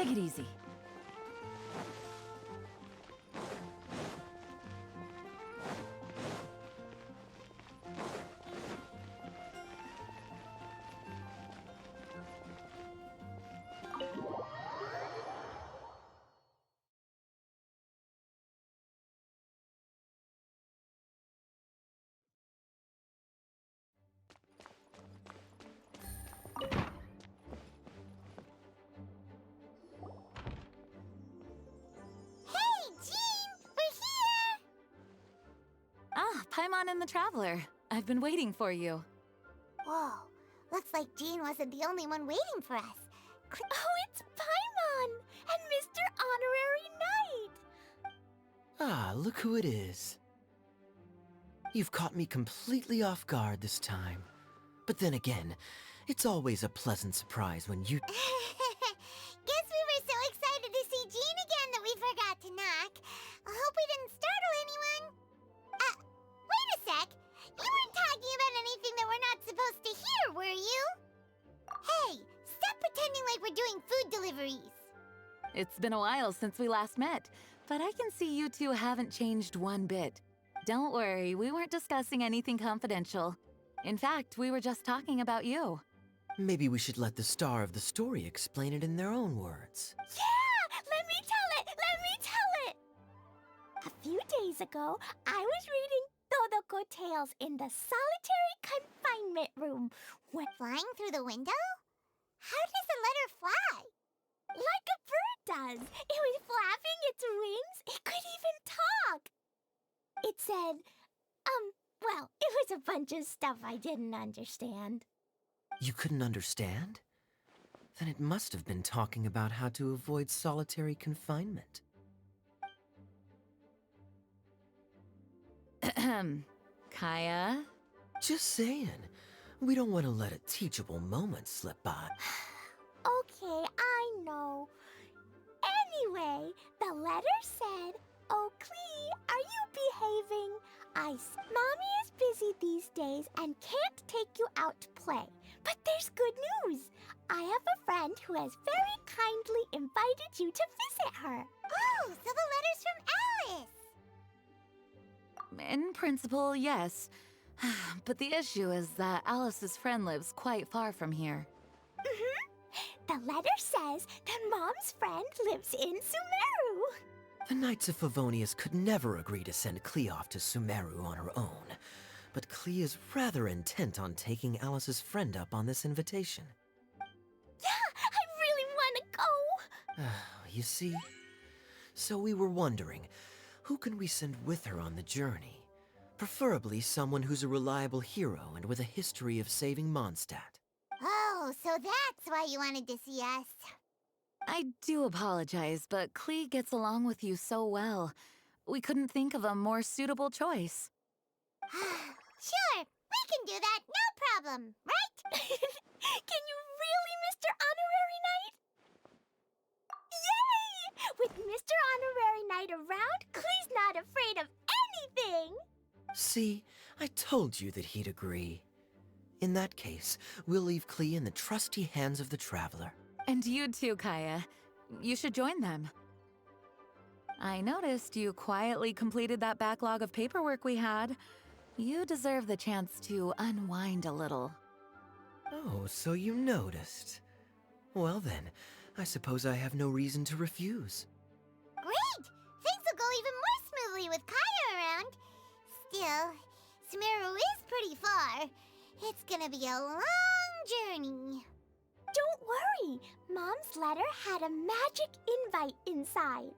Take it easy. Ah, Paimon and the Traveler. I've been waiting for you. Whoa, looks like Jean wasn't the only one waiting for us. Oh, it's Paimon and Mr. Honorary Knight! Ah, look who it is. You've caught me completely off guard this time. But then again, it's always a pleasant surprise when you... Guess we were so excited to see Jean again that we forgot to knock. I hope we didn't startle anyone. Wait a sec. You weren't talking about anything that we're not supposed to hear, were you? Hey, stop pretending like we're doing food deliveries. It's been a while since we last met, but I can see you two haven't changed one bit. Don't worry, we weren't discussing anything confidential. In fact, we were just talking about you. Maybe we should let the star of the story explain it in their own words. Yeah! Let me tell it! Let me tell it! A few days ago, I was reading Todoko Tales in the solitary confinement room when... Flying through the window? How does a letter fly? Like a bird does. It was flapping its wings. It could even talk. It said, well, it was a bunch of stuff I didn't understand. You couldn't understand? Then it must have been talking about how to avoid solitary confinement. Kaya? Just saying. We don't want to let a teachable moment slip by. Okay, I know. Anyway, the letter said, "Oh, Klee, are you behaving? Mommy is busy these days and can't take you out to play. But there's good news. I have a friend who has very kindly invited you to visit her." Oh, so the letter's from Alice. In principle, yes. But the issue is that Alice's friend lives quite far from here. The letter says that Mom's friend lives in Sumeru. The Knights of Favonius could never agree to send Klee off to Sumeru on her own. But Klee is rather intent on taking Alice's friend up on this invitation. Yeah, I really want to go. You see? So we were wondering, who can we send with her on the journey? Preferably someone who's a reliable hero and with a history of saving Mondstadt. Oh, so that's why you wanted to see us. I do apologize, but Klee gets along with you so well. We couldn't think of a more suitable choice. Sure, we can do that, no problem, right? Can you really, Mr. Honorary Knight? Yay! With Mr. Honorary Knight around, Klee's not afraid of anything! See, I told you that he'd agree. In that case, we'll leave Klee in the trusty hands of the Traveler. And you too, Kaya. You should join them. I noticed you quietly completed that backlog of paperwork we had. You deserve the chance to unwind a little. Oh, so you noticed. Well then, I suppose I have no reason to refuse. Great! Things will go even more smoothly with Kaya around. Still, Sumeru is pretty far. It's gonna be a long journey. Don't worry, Mom's letter had a magic invite inside.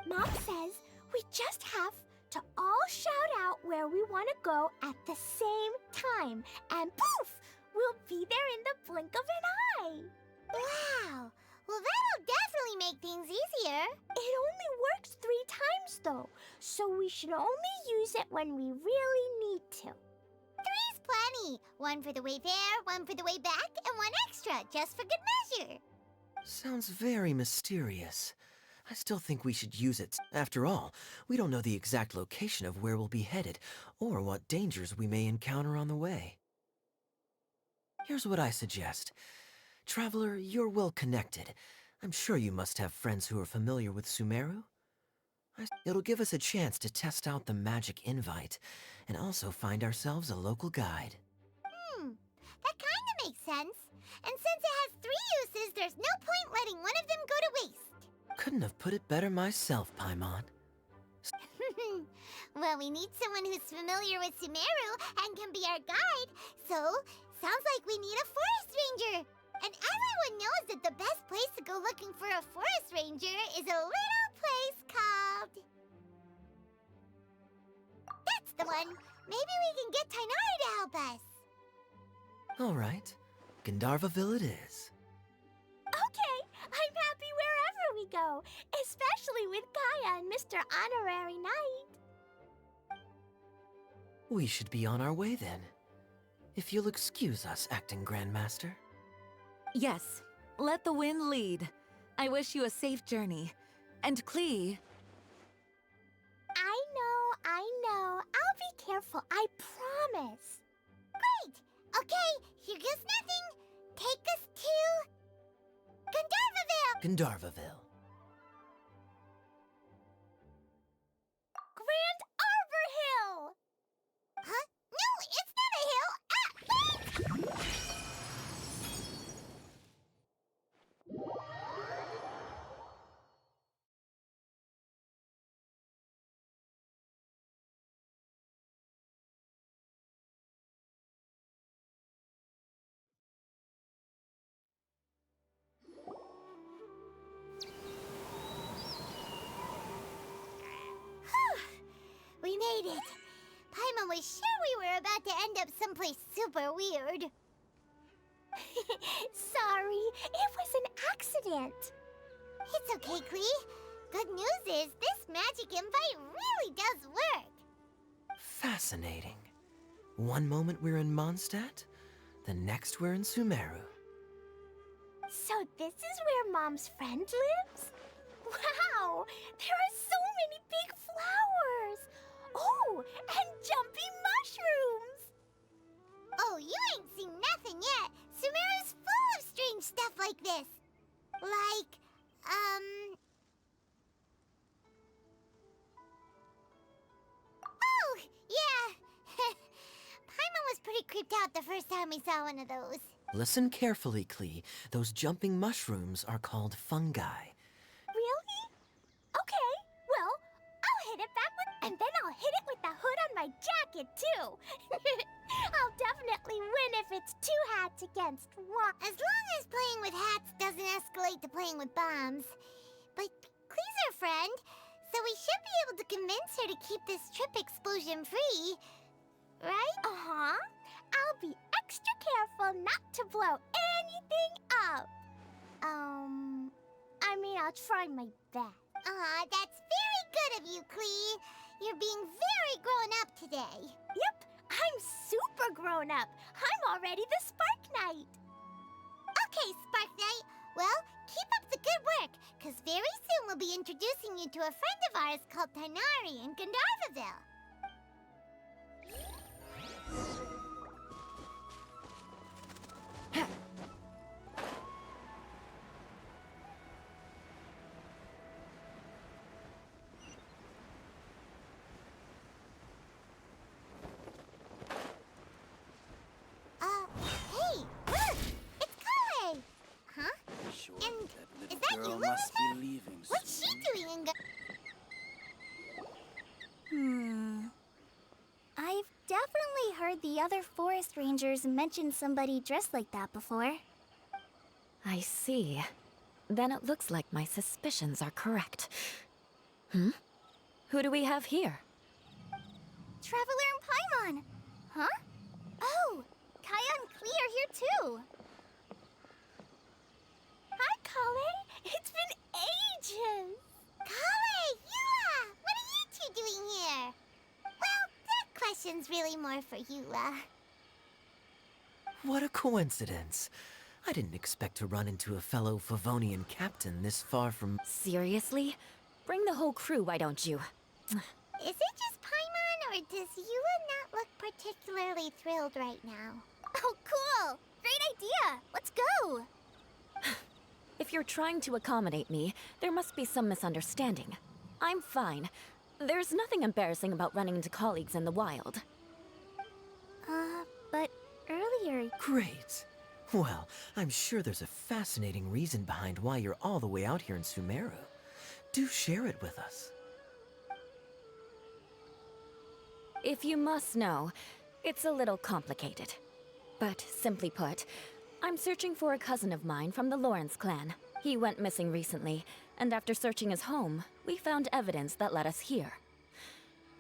Mom says we just have to all shout out where we want to go at the same time, and poof, we'll be there in the blink of an eye. Wow! Well, that'll definitely make things easier. It only works 3 times though, so we should only use it when we really need to. 3's plenty. 1 for the way there, 1 for the way back, and 1 extra, just for good measure. Sounds very mysterious. I still think we should use it. After all, we don't know the exact location of where we'll be headed, or what dangers we may encounter on the way. Here's what I suggest. Traveler, you're well connected. I'm sure you must have friends who are familiar with Sumeru. It'll give us a chance to test out the magic invite, and also find ourselves a local guide. That kinda makes sense. And since it has 3 uses, there's no point letting one of them go to waste. Couldn't have put it better myself, Paimon. Well, we need someone who's familiar with Sumeru and can be our guide, so sounds like we need a forest ranger. And everyone knows that the best place to go looking for a forest ranger is a little place called... That's the one! Maybe we can get Tainari to help us. All right, Gandharvaville it is. Okay, I'm happy wherever we go, especially with Kaya and Mr. Honorary Knight. We should be on our way then. If you'll excuse us, Acting Grandmaster. Yes, let the wind lead. I wish you a safe journey. And Klee, I know. I'll be careful, I promise. Great! Okay, here goes nothing. Take us to... Gandharvaville! Gandharvaville. Grand Arbor Hill! Huh? No, it's not a hill! Ah! We made it. Paimon was sure we were about to end up someplace super weird. Sorry, it was an accident. It's okay, Klee. Good news is this magic invite really does work. Fascinating. One moment we're in Mondstadt, the next we're in Sumeru. So this is where Mom's friend lives? Wow, there are so many big flowers. Oh, and jumpy mushrooms. Oh, you ain't seen nothing yet. Sumeru's full of strange stuff like this. Like, Oh, yeah. Paimon was pretty creeped out the first time we saw one of those. Listen carefully, Klee. Those jumping mushrooms are called fungi. Really? Okay, well, I'll hit it back with, and then I'll hit it with the hood on my jacket, too. I'll definitely win if it's 2 hats against 1. As long as playing with hats doesn't escalate to playing with bombs. But Klee's our friend, so we should be able to convince her to keep this trip explosion-free. Right? Uh-huh. I'll be extra careful not to blow anything up. I mean, I'll try my best. That's very good of you, Klee. You're being very grown up today. Yep, I'm super grown up. I'm already the Spark Knight. Okay, Spark Knight. Well, keep up the good work, because very soon we'll be introducing you to a friend of ours called Tainari in Gandharvaville. Hey, look! It's Kale! Huh? Sure, And that is little that you, girl must Luna? be leaving What's she soon. doing in I've definitely heard the other forest rangers mention somebody dressed like that before. I see. Then it looks like my suspicions are correct. Who do we have here? Traveler and Paimon! Huh? Oh, Kaya and Klee are here too! Hi, Kale. It's been ages. Kale! Eula! What are you two doing here? Well, that question's really more for Eula. What a coincidence. I didn't expect to run into a fellow Favonian captain this far from... Seriously? Bring the whole crew, why don't you? Is it just Paimon, or does Eula not look particularly thrilled right now? Oh, cool! Great idea! Let's go! If you're trying to accommodate me, there must be some misunderstanding. I'm fine. There's nothing embarrassing about running into colleagues in the wild. But earlier... Great. Well, I'm sure there's a fascinating reason behind why you're all the way out here in Sumeru. Do share it with us. If you must know, it's a little complicated. But simply put, I'm searching for a cousin of mine from the Lawrence clan. He went missing recently, and after searching his home, we found evidence that led us here.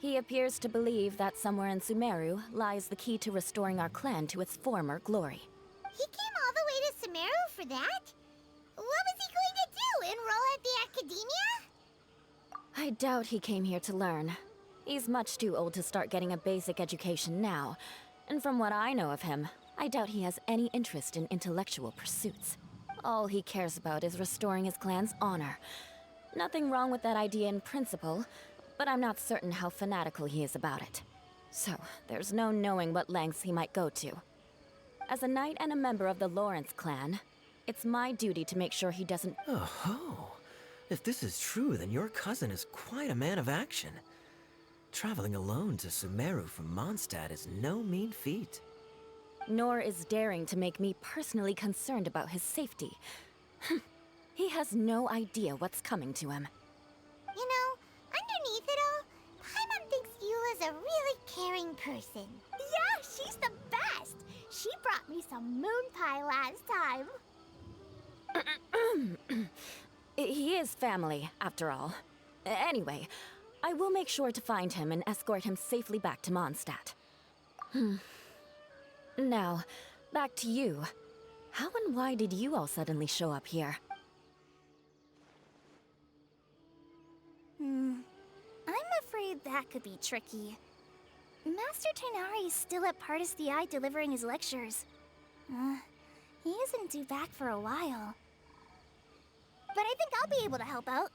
He appears to believe that somewhere in Sumeru lies the key to restoring our clan to its former glory. He came all the way to Sumeru for that? What was he going to do, enroll at the academia? I doubt he came here to learn. He's much too old to start getting a basic education now. And from what I know of him, I doubt he has any interest in intellectual pursuits. All he cares about is restoring his clan's honor. Nothing wrong with that idea in principle, but I'm not certain how fanatical he is about it. So, there's no knowing what lengths he might go to. As a knight and a member of the Lawrence clan, it's my duty to make sure he doesn't... Oh-ho. If this is true, then your cousin is quite a man of action. Traveling alone to Sumeru from Mondstadt is no mean feat. Nor is daring to make me personally concerned about his safety. He has no idea what's coming to him. You know, underneath it all, Paimon thinks Eula's a really caring person. Yeah, she's the best. She brought me some moon pie last time. He is family, after all. Anyway, I will make sure to find him and escort him safely back to Mondstadt. Now, back to you. How and why did you all suddenly show up here? I'm afraid that could be tricky. Master Tighnari is still at Partis the Eye delivering his lectures. He isn't due back for a while. But I think I'll be able to help out.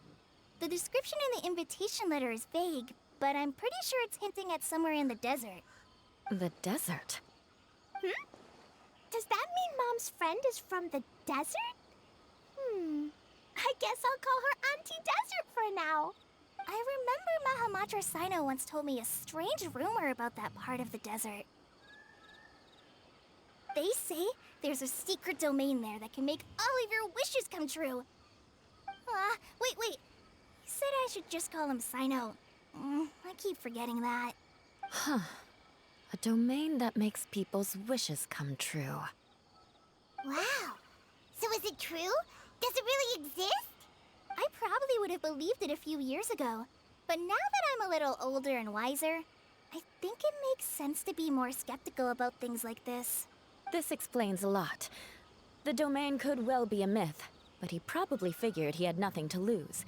The description in the invitation letter is vague, but I'm pretty sure it's hinting at somewhere in the desert. The desert? Does that mean Mom's friend is from the desert? I guess I'll call her Auntie Desert for now. I remember Mahamatra Sino once told me a strange rumor about that part of the desert. They say there's a secret domain there that can make all of your wishes come true. Wait. He said I should just call him Sino. I keep forgetting that. Huh. A domain that makes people's wishes come true. Wow. So is it true? Does it really exist? I probably would have believed it a few years ago. But now that I'm a little older and wiser, I think it makes sense to be more skeptical about things like this. This explains a lot. The domain could well be a myth, but he probably figured he had nothing to lose.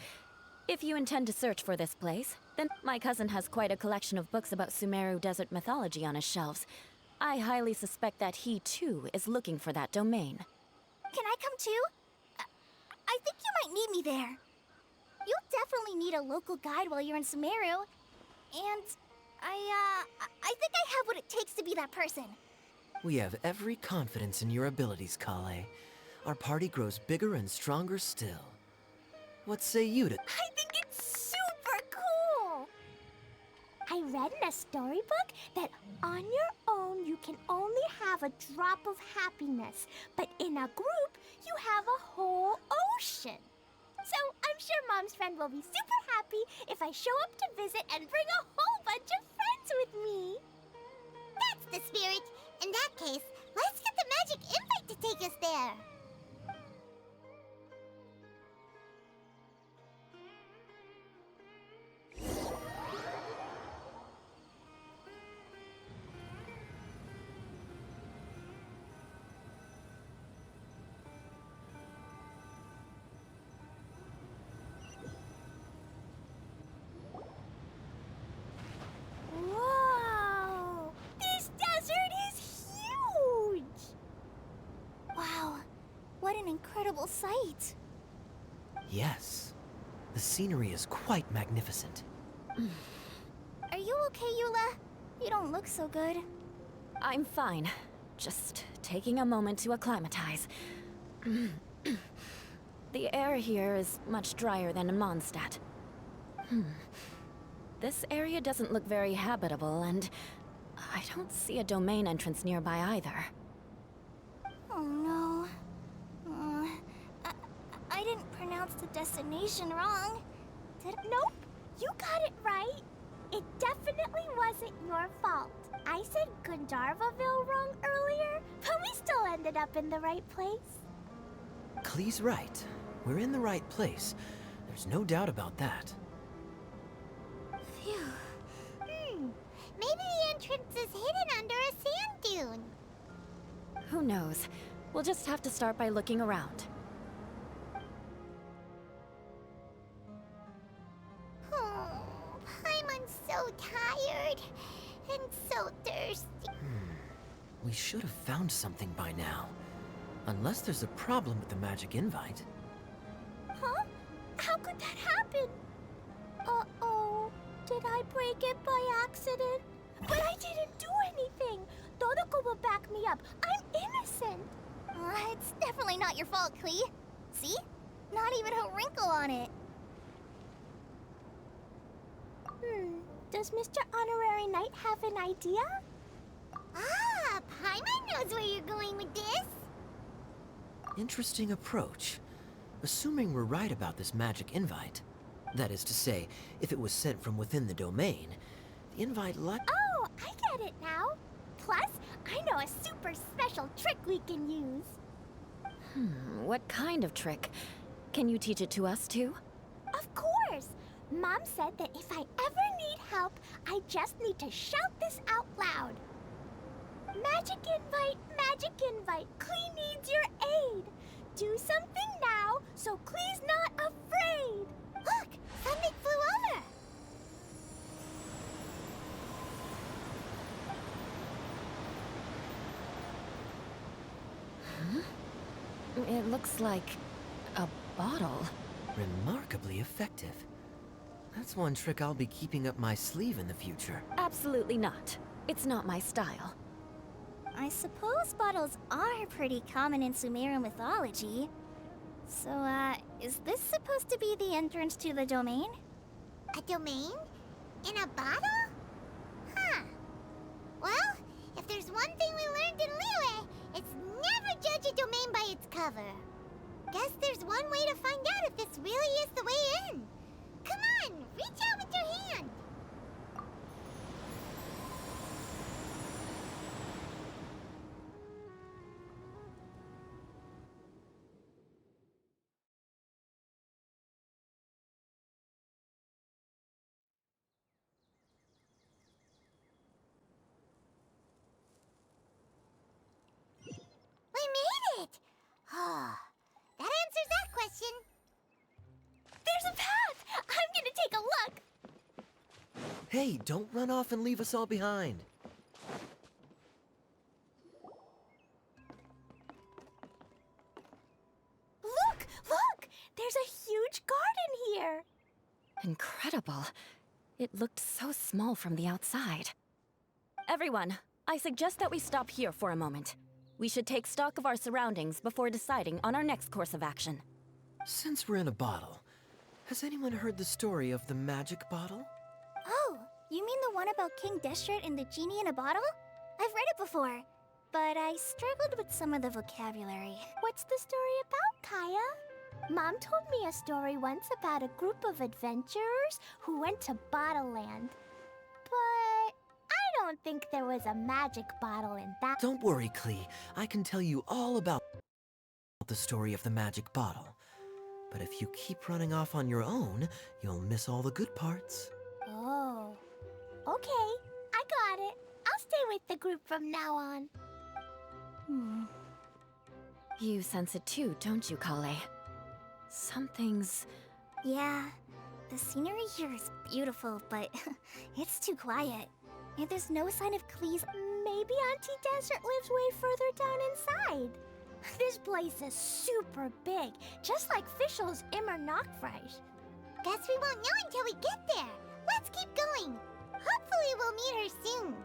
If you intend to search for this place, then my cousin has quite a collection of books about Sumeru desert mythology on his shelves. I highly suspect that he, too, is looking for that domain. Can I come too? I think you might need me there. You'll definitely need a local guide while you're in Sumeru. And I think I have what it takes to be that person. We have every confidence in your abilities, Klee. Our party grows bigger and stronger still. What say you to... I think it's super cool! I read in a storybook that on your own you can only have a drop of happiness, but in a group you have a whole ocean. So I'm sure Mom's friend will be super happy if I show up to visit and bring a whole bunch of friends with me. That's the spirit. In that case, let's get the magic impact to take us there. Whoa! This desert is huge! Wow, what an incredible sight. Yes. The scenery is quite magnificent. Are you okay, Eula? You don't look so good. I'm fine. Just taking a moment to acclimatize. The air here is much drier than in Mondstadt. This area doesn't look very habitable, and I don't see a domain entrance nearby either. Oh no. I didn't pronounce the destination wrong. Nope, you got it right. It definitely wasn't your fault. I said Gandharvaville wrong earlier, but we still ended up in the right place. Klee's right. We're in the right place. There's no doubt about that. Phew. Maybe the entrance is hidden under a sand dune. Who knows? We'll just have to start by looking around. Oh, Paimon's so tired and so thirsty. We should have found something by now. Unless there's a problem with the magic invite. Huh? How could that happen? Uh-oh. Did I break it by accident? But I didn't do anything. Todoko will back me up. I'm innocent. It's definitely not your fault, Klee. See? Not even a wrinkle on it. Does Mr. Honorary Knight have an idea? Ah, Paimon knows where you're going with this. Interesting approach. Assuming we're right about this magic invite. That is to say, if it was sent from within the domain, the invite Oh, I get it now. Plus, I know a super special trick we can use. What kind of trick? Can you teach it to us too? Of course. Mom said that if I ever need help, I just need to shout this out loud. Magic invite, Klee needs your aid. Do something now so Klee's not afraid. Look, something flew over. It looks like a bottle. remarkably effective. That's one trick I'll be keeping up my sleeve in the future. Absolutely not. It's not my style. I suppose bottles are pretty common in Sumerian mythology. So, is this supposed to be the entrance to the domain? A domain? In a bottle? Huh. Well, if there's one thing we learned in Liyue, it's never judge a domain by its cover. Guess there's one way to find out if this really is the way in. Come on, reach out with your hand. We made it! Oh, that answers that question. There's a path! I'm gonna take a look. Hey, don't run off and leave us all behind. Look! Look! There's a huge garden here. Incredible. It looked so small from the outside. Everyone, I suggest that we stop here for a moment. We should take stock of our surroundings before deciding on our next course of action. Since we're in a bottle, has anyone heard the story of the magic bottle? Oh, you mean the one about King Deshret and the genie in a bottle? I've read it before, but I struggled with some of the vocabulary. What's the story about, Kaya? Mom told me a story once about a group of adventurers who went to Bottle Land. But I don't think there was a magic bottle in that. Don't worry, Klee. I can tell you all about the story of the magic bottle. But if you keep running off on your own, you'll miss all the good parts. Oh. Okay, I got it. I'll stay with the group from now on. You sense it too, don't you, Kale? Something's... Yeah, the scenery here is beautiful, but it's too quiet. And there's no sign of Klee's. Maybe Auntie Desert lives way further down inside. This place is super big, just like Fischl's Immer Nachtreich. Guess we won't know until we get there. Let's keep going. Hopefully we'll meet her soon.